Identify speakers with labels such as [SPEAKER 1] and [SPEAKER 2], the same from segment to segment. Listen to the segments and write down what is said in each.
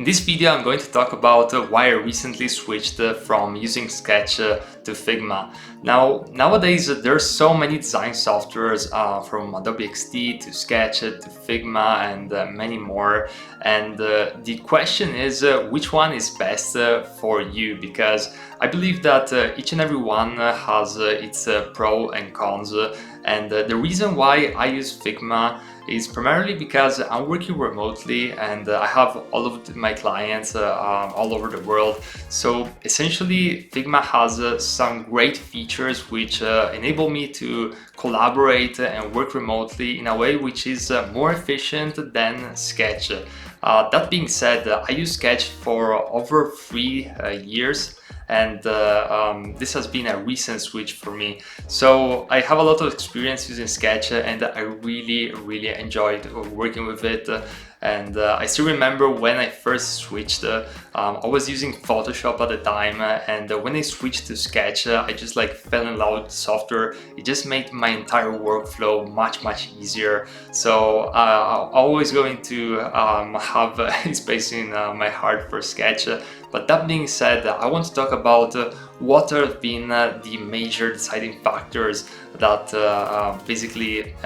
[SPEAKER 1] this video I'm going to talk about why I recently switched from using Sketch to Figma. Now, nowadays there's so many design softwares from Adobe XD to Sketch to Figma and many more, and the question is which one is best for you, because I believe that each and every one has its pros and cons, and the reason why I use Figma is primarily because I'm working remotely and I have all of my clients all over the world. So essentially Figma has some great features which enable me to collaborate and work remotely in a way which is more efficient than Sketch. That being said, I use Sketch for over 3 years, and this has been a recent switch for me. So I have a lot of experience using Sketch and I really enjoyed working with it. And I still remember when I first switched, I was using Photoshop at the time, and when I switched to Sketch, I just fell in love with the software. It just made my entire workflow much easier. So I'm always going to have space in my heart for Sketch. But that being said, I want to talk about what have been the major deciding factors that basically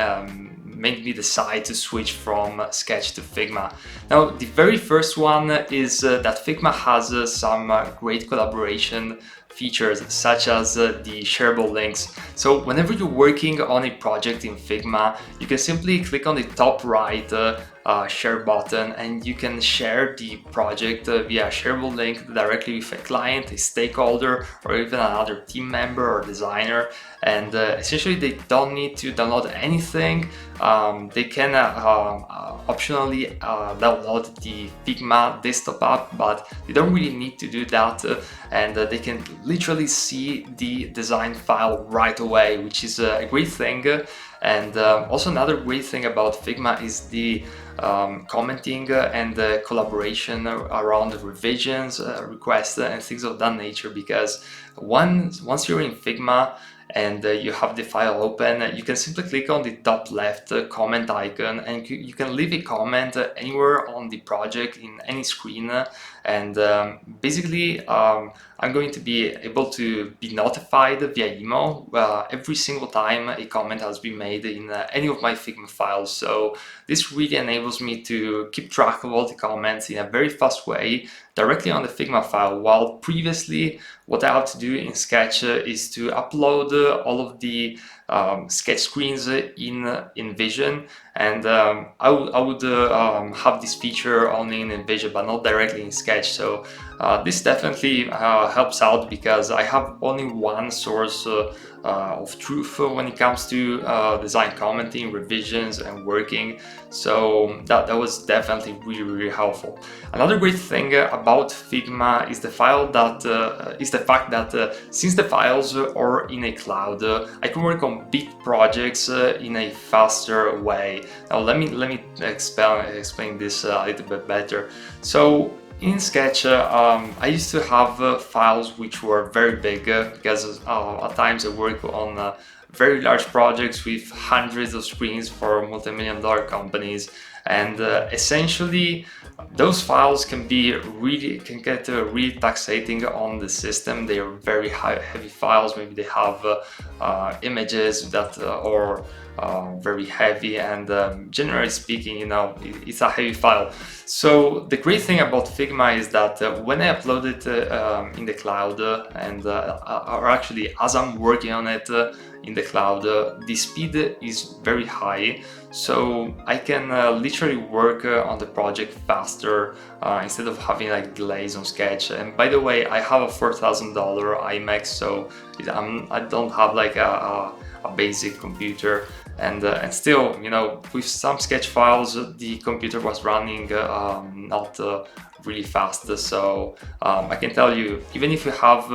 [SPEAKER 1] made me decide to switch from Sketch to Figma. Now, the very first one is that Figma has some great collaboration features, such as the shareable links. So whenever you're working on a project in Figma, you can simply click on the top right share button and you can share the project via a shareable link directly with a client, a stakeholder, or even another team member or designer. And essentially they don't need to download anything. They can optionally download the Figma desktop app, but they don't really need to do that, and they can literally see the design file right away, which is a great thing. And also another great thing about Figma is the commenting and the collaboration around revisions, requests, and things of that nature, because once you're in Figma and you have the file open, you can simply click on the top left comment icon and you can leave a comment anywhere on the project in any screen, and basically I'm going to be able to be notified via email every single time a comment has been made in any of my Figma files. So this really enables me to keep track of all the comments in a very fast way directly on the Figma file, while previously what I have to do in Sketch is to upload all of the sketch screens in Vision, and I would have this feature only in Vision but not directly in Sketch. So this definitely helps out, because I have only one source of truth when it comes to design commenting, revisions, and working. So that was definitely really helpful. Another great thing about Figma is the fact that since the files are in a cloud, I can work on big projects in a faster way. Now let me explain this a little bit better. So in Sketch, I used to have files which were very big because at times I work on very large projects with hundreds of screens for multi-million-dollar companies, and essentially those files can get really taxating on the system. They are very heavy files. Maybe they have images that are very heavy, and generally speaking, it's a heavy file. So the great thing about Figma is that when I upload it in the cloud, or actually as I'm working on it in the cloud, the speed is very high, so I can literally work on the project faster instead of having delays on Sketch. And by the way, I have a $4,000 iMac, so I don't have a basic computer, and still, with some Sketch files the computer was running not really fast. So I can tell you, even if you have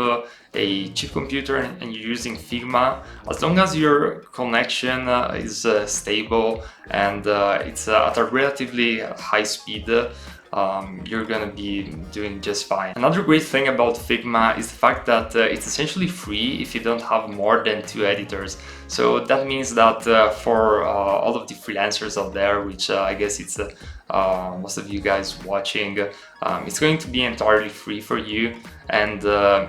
[SPEAKER 1] a cheap computer and you're using Figma, as long as your connection is stable and it's at a relatively high speed, you're gonna be doing just fine. Another great thing about Figma is the fact that it's essentially free if you don't have more than 2 editors. So that means that for all of the freelancers out there, which I guess it's most of you guys watching, it's going to be entirely free for you. And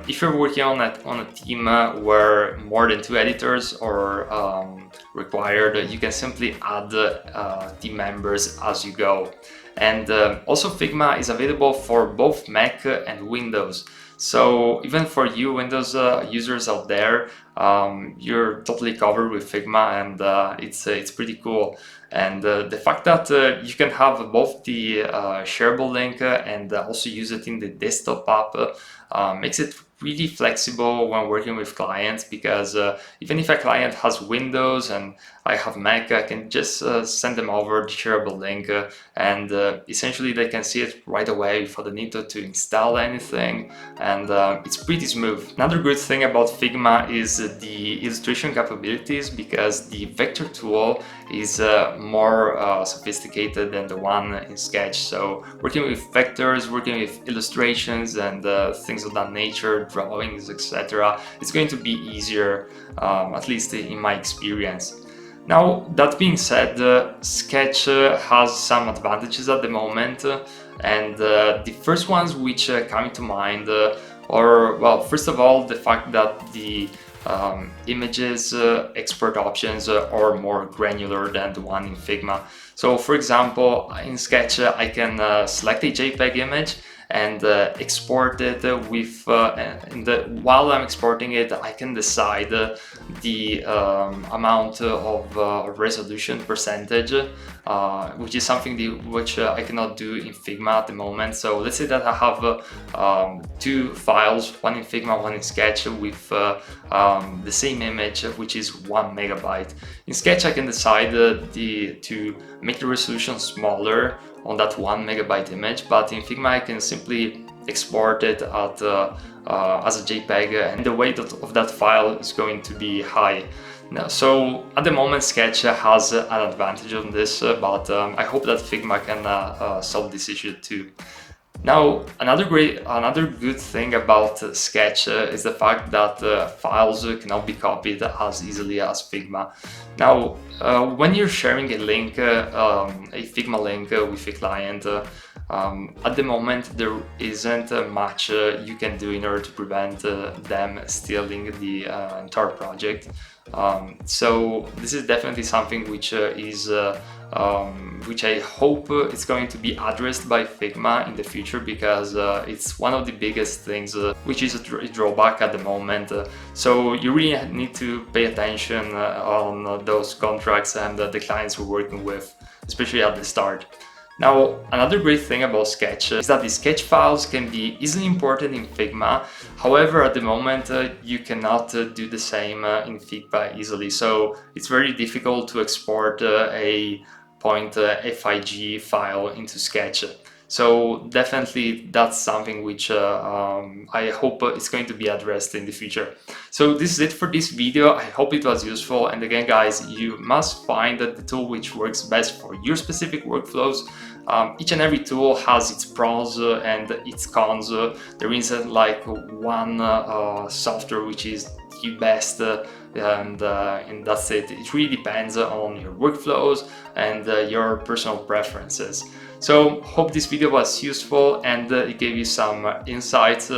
[SPEAKER 1] if you're working on a team where more than 2 editors are required, you can simply add team members as you go. And also Figma is available for both Mac and Windows. So even for you Windows users out there, you're totally covered with Figma, and it's pretty cool. And the fact that you can have both the shareable link and also use it in the desktop app makes it really flexible when working with clients, because even if a client has Windows and I have Mac, I can just send them over the shareable link and essentially they can see it right away without the need to install anything, and it's pretty smooth. Another good thing about Figma is the illustration capabilities, because the vector tool is more sophisticated than the one in Sketch. So working with vectors, working with illustrations and things of that nature, drawings, etc., it's going to be easier, at least in my experience. Now, that being said, Sketch has some advantages at the moment, and the first ones which come to mind are, well, first of all, the fact that the images export options are more granular than the one in Figma. So for example, in Sketch I can select a JPEG image and export it with while I'm exporting it, I can decide the amount of resolution percentage, which is something which I cannot do in Figma at the moment. So let's say that I have 2 files, one in Figma, one in Sketch, with the same image, which is 1 megabyte. In Sketch I can decide to make the resolution smaller on that 1 megabyte image, but in Figma I can simply export it as a JPEG, and the weight of that file is going to be high. Now, so at the moment Sketch has an advantage on this, but I hope that Figma can solve this issue too. Now, another good thing about Sketch is the fact that files cannot be copied as easily as Figma. Now, when you're sharing a link, a Figma link with a client, at the moment there isn't much you can do in order to prevent them stealing the entire project. So this is definitely something which which I hope is going to be addressed by Figma in the future, because it's one of the biggest things which is a drawback at the moment. So you really need to pay attention on those contracts and the clients we're working with, especially at the start. Now, another great thing about Sketch is that the sketch files can be easily imported in Figma. However, at the moment you cannot do the same in Figma easily, so it's very difficult to export a .fig file into Sketch. So definitely that's something which I hope is going to be addressed in the future. So this is it for this video. I hope it was useful, and again guys, you must find the tool which works best for your specific workflows. Each and every tool has its pros and its cons. There isn't like one software which is the best and that's it. It really depends on your workflows and your personal preferences. So hope this video was useful and it gave you some insights,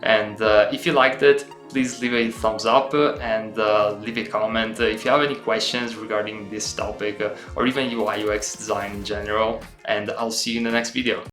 [SPEAKER 1] and if you liked it, please leave a thumbs up and leave a comment if you have any questions regarding this topic or even UI UX design in general, and I'll see you in the next video.